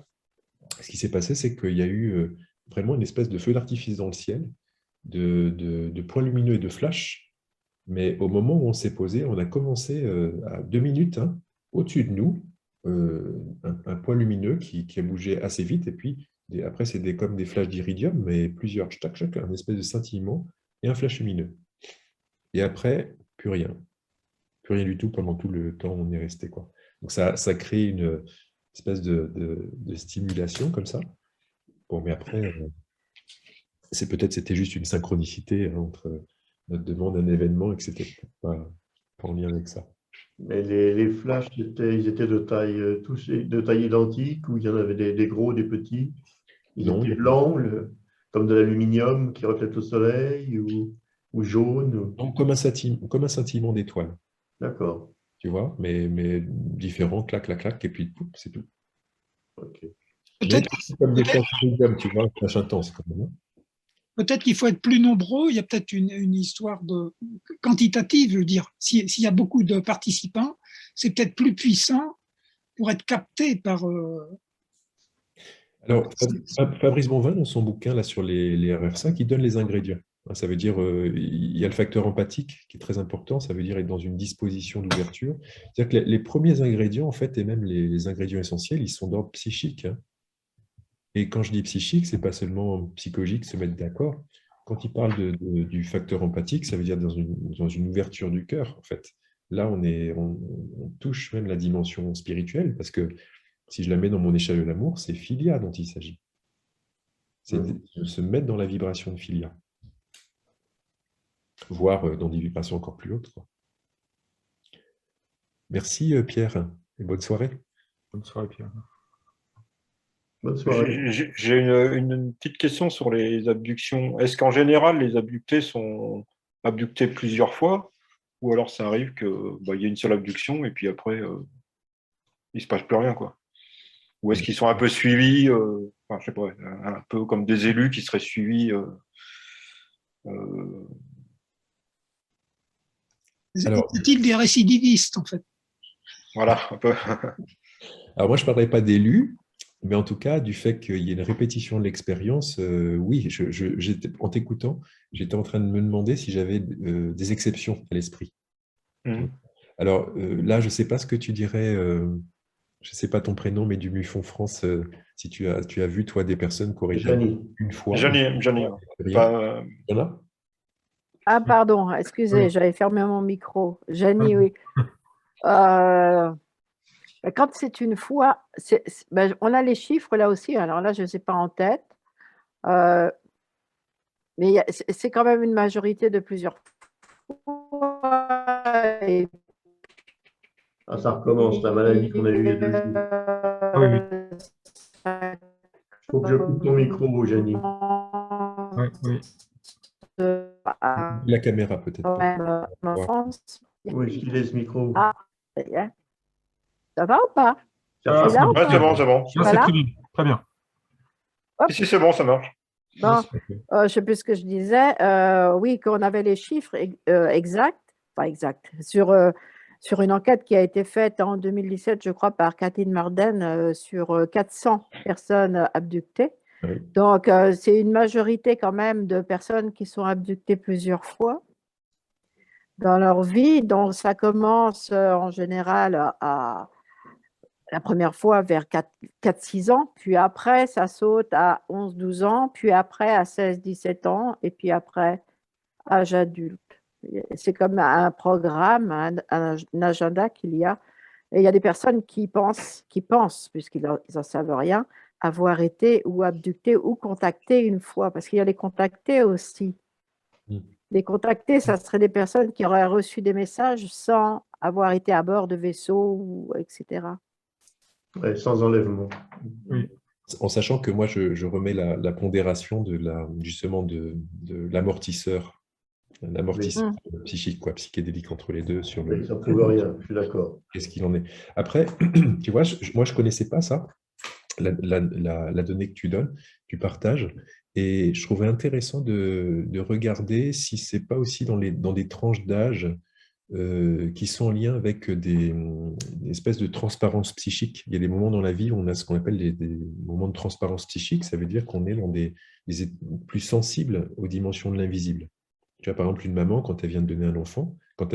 ce qui s'est passé, c'est qu'il y a eu vraiment une espèce de feu d'artifice dans le ciel, de points lumineux et de flashs. Mais au moment où on s'est posé, on a commencé à 2 minutes au-dessus de nous, un point lumineux qui a bougé assez vite. Et puis, après, c'est comme des flashs d'iridium, mais plusieurs, un espèce de scintillement et un flash lumineux. Et après, plus rien. Plus rien du tout pendant tout le temps où on est resté, quoi. Donc, ça crée une espèce de stimulation comme ça. Bon, mais après, c'était juste une synchronicité entre notre demande d'un événement et que c'était pas en lien avec ça. Mais les flashs, ils étaient de taille, de taille identique, ou il y en avait des gros, des petits? Ils étaient blancs, comme de l'aluminium qui reflète le soleil, ou jaune? Donc, comme un scintillement d'étoiles. D'accord. Tu vois, mais différents, clac, clac, clac, et puis pouf, c'est tout. Ok. Mais comme des flashs d'iridium, tu vois, un flash intense quand même. peut-être qu'il faut être plus nombreux. Il y a peut-être une histoire de quantitative, je veux dire. S'il y a beaucoup de participants, c'est peut-être plus puissant pour être capté par. Alors, Fabrice Bonvin, dans son bouquin là, sur les RF5, il donne les ingrédients. Ça veut dire, il y a le facteur empathique qui est très important, ça veut dire être dans une disposition d'ouverture. C'est-à-dire que les premiers ingrédients, en fait, et même les ingrédients essentiels, ils sont d'ordre psychique, hein. Et quand je dis psychique, c'est pas seulement psychologique, se mettre d'accord. Quand il parle du facteur empathique, ça veut dire dans une ouverture du cœur, en fait. Là, on touche même la dimension spirituelle, parce que si je la mets dans mon échelle de l'amour, c'est Philia dont il s'agit. C'est de se mettre dans la vibration de Philia, voire dans des vibrations encore plus hautes, quoi. Merci Pierre, et bonne soirée. Bonne soirée, Pierre. Bonne soirée. J'ai une petite question sur les abductions. Est-ce qu'en général, les abductés sont abductés plusieurs fois? Ou alors ça arrive qu'il y ait une seule abduction et puis après, il ne se passe plus rien, quoi? Ou est-ce qu'ils sont un peu suivis, enfin, je sais pas, un peu comme des élus qui seraient suivis C'est-il des récidivistes, en fait? Voilà, un peu. Alors moi, je ne parlerai pas d'élus, mais en tout cas, du fait qu'il y ait une répétition de l'expérience, oui, en t'écoutant, j'étais en train de me demander si j'avais des exceptions à l'esprit. Alors là, je ne sais pas ce que tu dirais, je ne sais pas ton prénom, mais du MUFON France, si tu as vu, toi, des personnes qui auraient Janie. une fois. Janie. Il y en a? Ah, pardon, excusez, Oui. j'avais fermé mon micro. Janie, oui. Quand c'est une fois, on a les chiffres là aussi, alors là, je ne sais pas en tête. Mais c'est quand même une majorité de plusieurs fois. Et Ah, ça recommence, la maladie qu'on a eue il y a 2 jours. Oui. Il faut que je coupe ton micro, Janie. Oui. La caméra, peut-être pas. En France. Oui, je filais ce micro. Ah, ça va ou pas? Ça C'est là ou Ouais, pas? c'est bon, c'est bon. Là, c'est Voilà. très bien. Très bien. Hop. Si, c'est bon, ça marche. Bon, je ne sais plus ce que je disais. Oui, qu'on avait les chiffres exacts, pas exacts, sur une enquête qui a été faite en 2017, je crois, par Kathleen Marden sur 400 personnes abductées. Oui. Donc, c'est une majorité quand même de personnes qui sont abductées plusieurs fois dans leur vie. Donc, ça commence en général la première fois vers 4-6 ans, puis après, ça saute à 11-12 ans, puis après à 16-17 ans, et puis après, âge adulte. C'est comme un programme, un agenda qu'il y a. Et il y a des personnes qui pensent puisqu'ils n'en savent rien, avoir été ou abductés ou contactés une fois, parce qu'il y a les contactés aussi. Les contactés, ça serait des personnes qui auraient reçu des messages sans avoir été à bord de vaisseaux, etc. Ouais, sans enlèvement. Oui. En sachant que moi, je remets la pondération justement de l'amortisseur psychique, quoi, psychédélique entre les deux. Sur le. Oui, ça ne prouve rien, je suis d'accord. Qu'est-ce qu'il en est? Après, tu vois, moi, je ne connaissais pas ça, la donnée que tu donnes, tu partages, et je trouvais intéressant de regarder si ce n'est pas aussi dans des tranches d'âge qui sont en lien avec des espèces de transparence psychique. Il y a des moments dans la vie où on a ce qu'on appelle des moments de transparence psychique, ça veut dire qu'on est dans des plus sensibles aux dimensions de l'invisible. Tu vois, par exemple, une maman, quand elle vient de donner un enfant, quand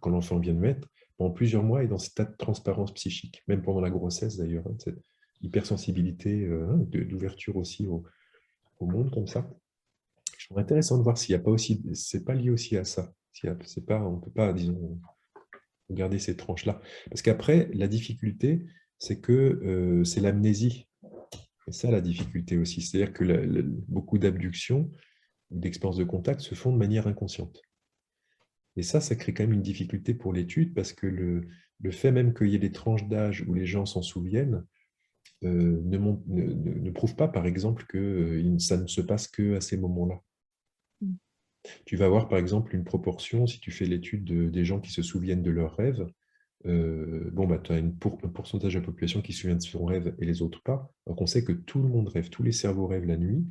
l'enfant vient de naître, pendant plusieurs mois, elle est dans cet état de transparence psychique, même pendant la grossesse d'ailleurs, cette hypersensibilité, d'ouverture aussi au monde comme ça. Je trouve intéressant de voir s'il n'y a pas aussi, c'est pas lié aussi à ça. On ne peut pas, disons, regarder ces tranches-là. Parce qu'après, la difficulté, c'est que c'est l'amnésie. C'est ça la difficulté aussi. C'est-à-dire que beaucoup d'abductions, d'expériences de contact se font de manière inconsciente. Et ça crée quand même une difficulté pour l'étude parce que le fait même qu'il y ait des tranches d'âge où les gens s'en souviennent ne prouve pas, par exemple, que ça ne se passe qu'à ces moments-là. Tu vas avoir, par exemple, une proportion, si tu fais l'étude des gens qui se souviennent de leurs rêves, tu as un pourcentage de la population qui se souvient de son rêve et les autres pas. Donc on sait que tout le monde rêve, tous les cerveaux rêvent la nuit.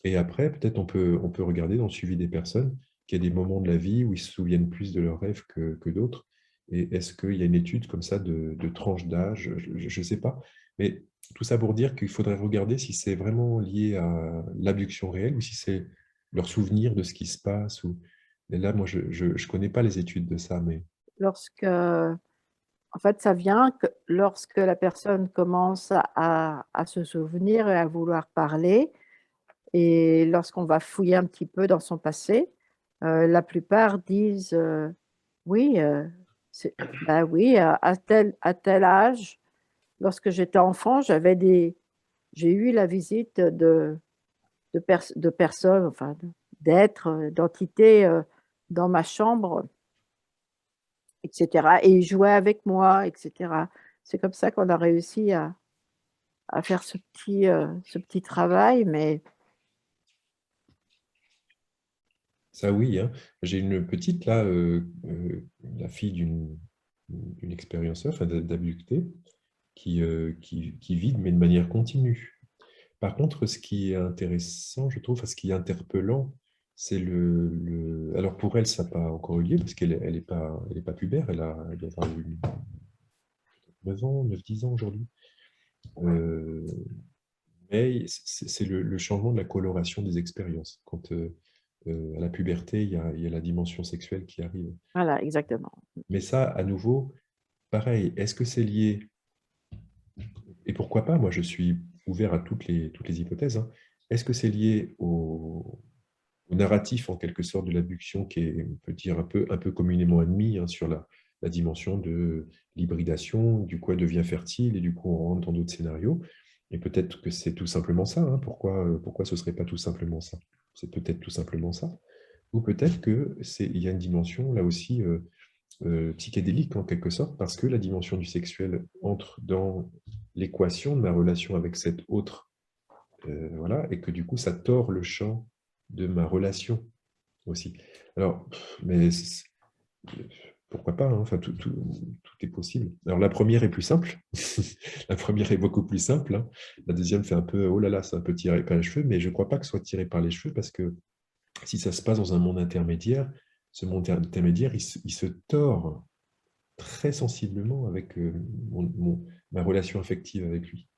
Et après, peut-être on peut regarder dans le suivi des personnes qu'il y a des moments de la vie où ils se souviennent plus de leurs rêves que d'autres. Et est-ce qu'il y a une étude comme ça de tranche d'âge? Je ne sais pas. Mais tout ça pour dire qu'il faudrait regarder si c'est vraiment lié à l'abduction réelle ou si c'est leur souvenir de ce qui se passe. Et là, moi, je ne connais pas les études de ça, mais Lorsque, en fait, ça vient que lorsque la personne commence à se souvenir et à vouloir parler, et lorsqu'on va fouiller un petit peu dans son passé, la plupart disent oui, bah oui, à tel âge, lorsque j'étais enfant, j'ai eu la visite de personnes, enfin d'êtres, d'entités dans ma chambre, etc. Et ils jouaient avec moi, etc. C'est comme ça qu'on a réussi à faire ce petit travail, mais ça oui, hein. J'ai une petite, là, la fille d'une expérienceur, enfin d'abducté, qui vit, mais de manière continue. Par contre, ce qui est intéressant, je trouve, enfin, ce qui est interpellant, c'est alors pour elle, ça n'a pas encore eu lieu, parce qu'elle elle est pas pubère, elle doit avoir eu 9 ans, 9-10 ans aujourd'hui. Mais c'est le changement de la coloration des expériences. Quand à la puberté, il y a la dimension sexuelle qui arrive. voilà, exactement. Mais ça, à nouveau, pareil, est-ce que c'est lié? Et pourquoi pas, moi je suis ouvert à toutes les hypothèses, hein. Est-ce que c'est lié au narratif en quelque sorte de l'abduction qui est, on peut dire, un peu communément admis, hein, sur la dimension de l'hybridation, du coup elle devient fertile et du coup on rentre dans d'autres scénarios. Et peut-être que c'est tout simplement ça, hein. Pourquoi ce ne serait pas tout simplement ça? C'est peut-être tout simplement ça. Ou peut-être qu'il y a une dimension là aussi psychédélique en quelque sorte, parce que la dimension du sexuel entre dans l'équation de ma relation avec cet autre, voilà, et que du coup ça tord le champ de ma relation aussi. Alors, mais pourquoi pas, hein, enfin, tout est possible. Alors la première est plus simple, la première est beaucoup plus simple, hein. La deuxième fait un peu, oh là là, c'est un peu tiré par les cheveux, mais je ne crois pas que ce soit tiré par les cheveux, parce que si ça se passe dans un monde intermédiaire, ce monde intermédiaire, il se tord très sensiblement avec ma relation affective avec lui.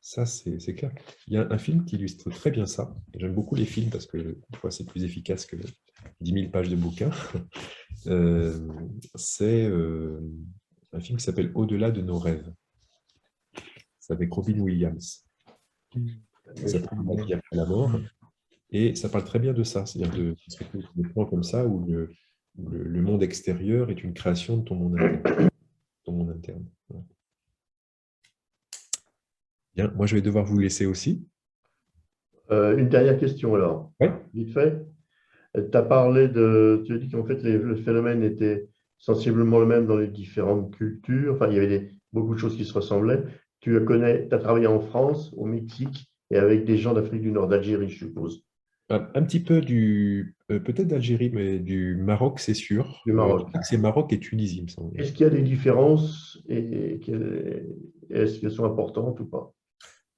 Ça, c'est clair. Il y a un film qui illustre très bien ça. J'aime beaucoup les films parce que des fois, c'est plus efficace que 10 000 pages de bouquins. C'est un film qui s'appelle Au-delà de nos rêves. C'est avec Robin Williams. Ça parle de la vie après la mort. Et ça parle très bien de ça, c'est-à-dire de plans comme ça où le monde extérieur est une création de ton monde interne. Voilà. Bien, moi je vais devoir vous laisser aussi. Une dernière question alors, Ouais. vite fait. Tu as dit qu'en fait le phénomène était sensiblement le même dans les différentes cultures. Enfin, il y avait beaucoup de choses qui se ressemblaient. Tu as travaillé en France, au Mexique et avec des gens d'Afrique du Nord, d'Algérie, je suppose. Un petit peu peut-être d'Algérie, mais du Maroc, c'est sûr. Du Maroc. Je crois que c'est Maroc et Tunisie, il me semble. Est-ce qu'il y a des différences et est-ce qu'elles sont importantes ou pas?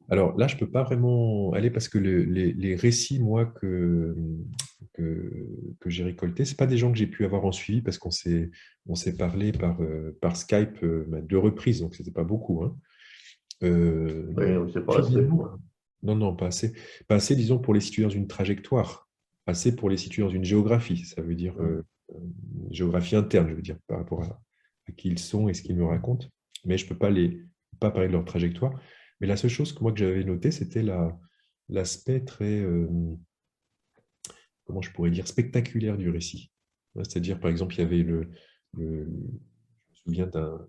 Alors là, je ne peux pas vraiment aller parce que les récits, moi, que j'ai récoltés, ce pas des gens que j'ai pu avoir en suivi parce qu'on s'est parlé par Skype 2 reprises, donc ce n'était pas beaucoup, hein. Oui, c'est pas assez. Non, non, pas assez. Pas assez, disons, pour les situer dans une trajectoire. Assez pour les situer dans une géographie. Ça veut dire une géographie interne, je veux dire, par rapport à qui ils sont et ce qu'ils me racontent. Mais je ne peux pas parler de leur trajectoire. Mais la seule chose que moi que j'avais noté, c'était l'aspect très, comment je pourrais dire, spectaculaire du récit. C'est-à-dire, par exemple, il y avait je me souviens d'un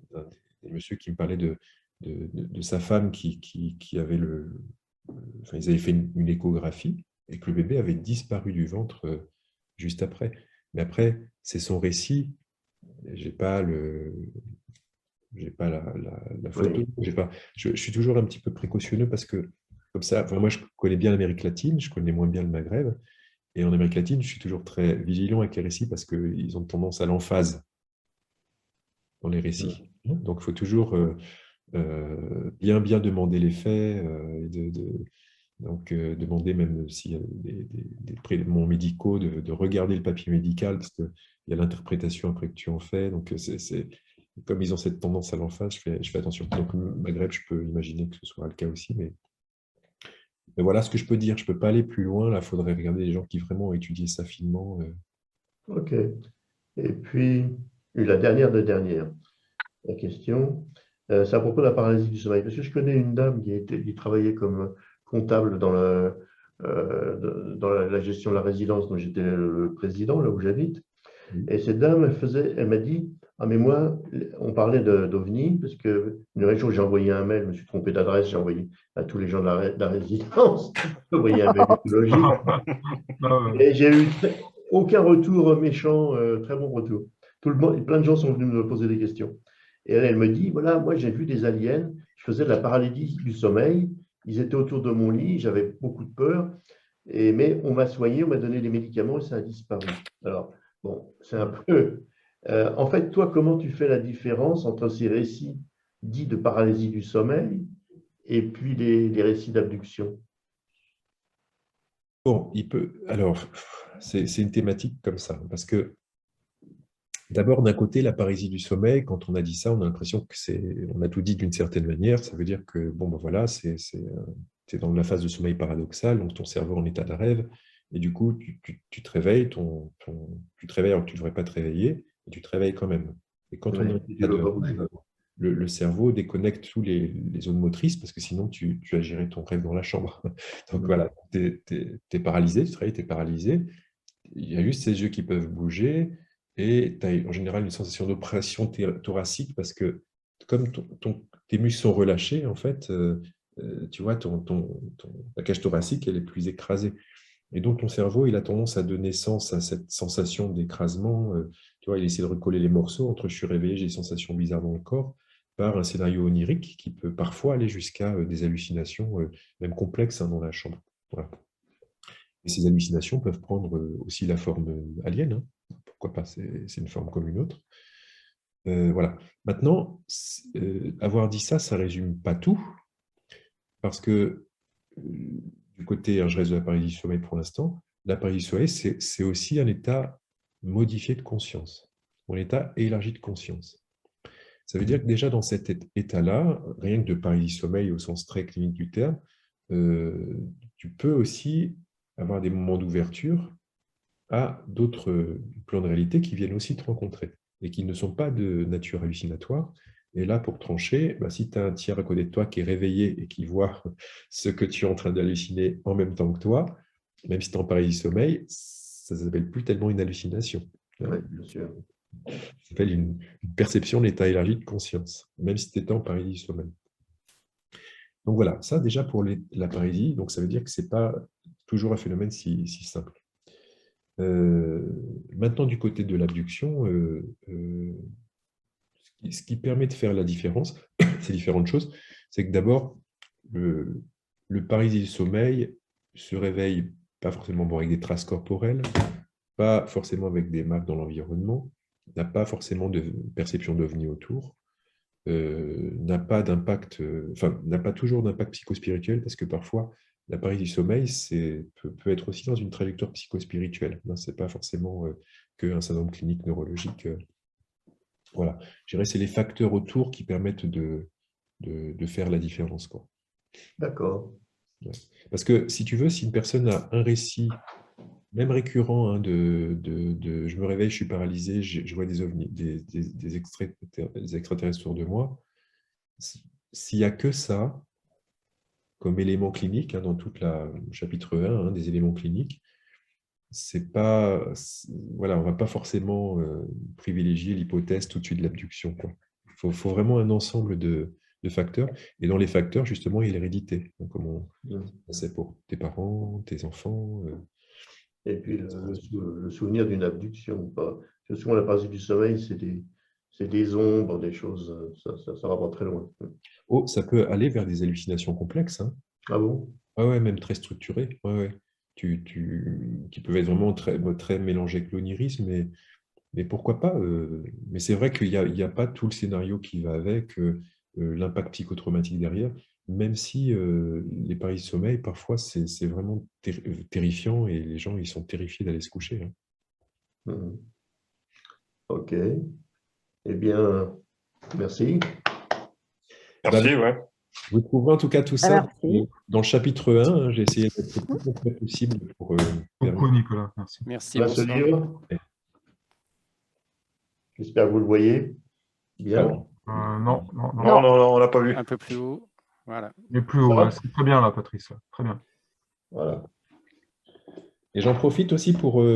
monsieur qui me parlait de sa femme qui avait enfin, ils avaient fait une échographie et que le bébé avait disparu du ventre juste après. Mais après, c'est son récit. J'ai pas la photo. Oui. Je suis toujours un petit peu précautionneux parce que, comme ça, enfin, moi, je connais bien l'Amérique latine, je connais moins bien le Maghreb. Et en Amérique latine, je suis toujours très vigilant avec les récits parce qu'ils ont tendance à l'emphase dans les récits. Donc, il faut toujours bien demander les faits, Donc, demander même s'il y a des prélèvements médicaux, de regarder le papier médical, parce qu'il y a l'interprétation après que tu en fais. Donc, comme ils ont cette tendance à l'emphase, je fais attention. Donc, Maghreb, je peux imaginer que ce soit le cas aussi, mais voilà ce que je peux dire. Je ne peux pas aller plus loin. Là, il faudrait regarder les gens qui vraiment ont étudié ça finement. Ok. Et puis, la dernière de dernière, la question, c'est à propos de la paralysie du sommeil. Parce que je connais une dame qui travaillait comme comptable dans la gestion de la résidence dont j'étais le président, là où j'habite. Et cette dame, elle m'a dit, ah mais moi, on parlait d'OVNI, parce que une jour j'ai envoyé un mail, je me suis trompé d'adresse, j'ai envoyé à tous les gens de la résidence, j'ai envoyé un mail écologique, et j'ai eu aucun retour méchant, très bon retour. Tout le monde, plein de gens sont venus me poser des questions. Et elle me dit, voilà, moi j'ai vu des aliens, je faisais de la paralysie du sommeil, ils étaient autour de mon lit, j'avais beaucoup de peur, mais on m'a soigné, on m'a donné des médicaments et ça a disparu. Alors, bon, c'est un peu… en fait, toi, comment tu fais la différence entre ces récits dits de paralysie du sommeil et puis les récits d'abduction? Bon, alors, c'est une thématique comme ça, parce que d'abord, d'un côté, la paralysie du sommeil, quand on a dit ça, on a l'impression on a tout dit d'une certaine manière. Ça veut dire que, bon, ben voilà, c'est dans la phase de sommeil paradoxal, donc ton cerveau en état de rêve, et du coup, tu te réveilles, tu te réveilles alors que tu ne devrais pas te réveiller, et tu te réveilles quand même. Et quand on est en état de rêve, le cerveau déconnecte tous les zones motrices, parce que sinon, tu as géré ton rêve dans la chambre. Donc voilà, tu es paralysé, tu te réveilles, tu es paralysé. Il y a juste ces yeux qui peuvent bouger, et tu as en général une sensation d'oppression thoracique parce que comme tes muscles sont relâchés, en fait, tu vois, la cage thoracique, elle est plus écrasée. Et donc, ton cerveau, il a tendance à donner sens à cette sensation d'écrasement. Tu vois, il essaie de recoller les morceaux entre je suis réveillé, j'ai des sensations bizarres dans le corps, par un scénario onirique qui peut parfois aller jusqu'à des hallucinations, même complexes, hein, dans la chambre. Voilà. Et ces hallucinations peuvent prendre aussi la forme alien, hein. Pourquoi pas, c'est une forme comme une autre. Voilà. Maintenant, avoir dit ça, ça ne résume pas tout, parce que du côté, je reste de la paralysie du sommeil pour l'instant, la paralysie du sommeil, c'est aussi un état modifié de conscience, un état élargi de conscience. Ça veut dire que déjà dans cet état-là, rien que de paralysie du sommeil au sens très clinique du terme, tu peux aussi avoir des moments d'ouverture à d'autres plans de réalité qui viennent aussi te rencontrer et qui ne sont pas de nature hallucinatoire. Et là, pour trancher, si tu as un tiers à côté de toi qui est réveillé et qui voit ce que tu es en train d'halluciner en même temps que toi, même si tu es en paralysie sommeil, ça ne s'appelle plus tellement une hallucination. Oui, bien sûr. Ça s'appelle une perception de l'état élargi de conscience, même si tu étais en paralysie sommeil. Donc voilà, ça déjà pour la paralysie, donc ça veut dire que ce n'est pas toujours un phénomène si simple. Maintenant, du côté de l'abduction, ce qui permet de faire la différence, c'est différentes choses. C'est que d'abord, le paralysie du sommeil se réveille pas forcément avec des traces corporelles, pas forcément avec des marques dans l'environnement, n'a pas forcément de perception d'OVNI autour, n'a pas d'impact, n'a pas toujours d'impact psychospirituel, parce que parfois, la paralysie du sommeil peut être aussi dans une trajectoire psychospirituelle. Ce n'est pas forcément qu'un syndrome clinique neurologique. Voilà. Je dirais que c'est les facteurs autour qui permettent de faire la différence, quoi. D'accord. Ouais. Parce que, si tu veux, si une personne a un récit, même récurrent, hein, je me réveille, je suis paralysé, je vois des ovnis, des extraterrestres autour de moi, s'il n'y a que ça, comme élément clinique, hein, dans tout le chapitre 1, hein, des éléments cliniques, voilà, on ne va pas forcément privilégier l'hypothèse tout de suite de l'abduction. Il faut vraiment un ensemble de facteurs. Et dans les facteurs, justement, il y a l'hérédité. Comme c'est pour tes parents, tes enfants. Et puis le souvenir d'une abduction. Souvent, la paralysie du sommeil, c'est des ombres, des choses, ça va pas très loin. Oh, ça peut aller vers des hallucinations complexes, hein. Ah bon? Ouais, même très structurées. Ouais. Qui peuvent être vraiment très, très mélangées avec l'onirisme, mais pourquoi pas, mais c'est vrai qu'il n'y a pas tout le scénario qui va avec, l'impact psychotraumatique derrière. même si les paris sommeil, parfois, c'est vraiment terrifiant et les gens, ils sont terrifiés d'aller se coucher. Hein. Mhm. OK. Eh bien, merci. Merci, ouais. Vous trouverez en tout cas tout ça Merci. dans le chapitre 1. Hein, j'ai essayé d'être le plus complet possible pour Beaucoup, Nicolas, merci. Merci, On va se bonsoir. livre. J'espère que vous le voyez. Bien. Non, non, non. Non, non, non, on l'a pas vu. Un peu plus haut. Voilà. Il est plus haut, ouais, c'est très bien là, Patrice. Très bien. Voilà. Et j'en profite aussi pour Vous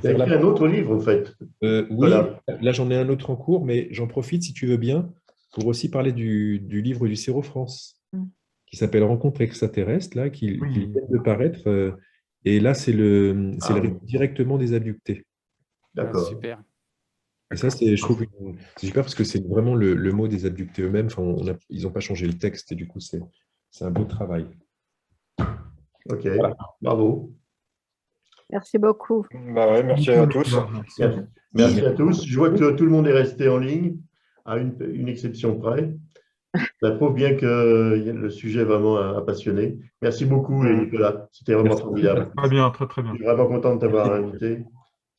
avez écrit un autre livre, en fait. oui, Voilà. là j'en ai un autre en cours, mais j'en profite, si tu veux bien, pour aussi parler du livre du CERO France, qui s'appelle Rencontre extraterrestre, là, qui Oui. vient de paraître. Et là, c'est le Ah, récit directement des abductés. Ah, D'accord. super. Et ça, je trouve, c'est super parce que c'est vraiment le mot des abductés eux-mêmes. Enfin, ils n'ont pas changé le texte et du coup, c'est un beau travail. OK. Voilà. Bravo. Merci beaucoup. Bah ouais, merci à tous. Merci. Merci à tous. Je vois que tout le monde est resté en ligne, à une exception près. Ça prouve bien que le sujet est vraiment a passionné. Merci beaucoup, Nicolas. C'était vraiment Merci. formidable. Très bien, très très bien. Je suis vraiment content de t'avoir invité.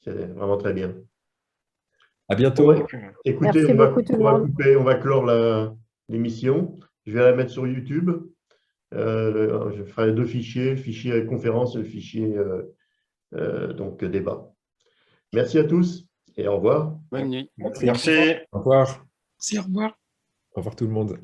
C'est vraiment très bien. À bientôt. Ouais. Écoutez, Merci beaucoup, tout le on va monde. couper, on va clore l'émission. Je vais la mettre sur YouTube. Je ferai 2 fichiers, le fichier conférence et le fichier donc débat. Merci à tous et au revoir. Bonne nuit. Merci. Au revoir. Merci, au revoir. Au revoir tout le monde.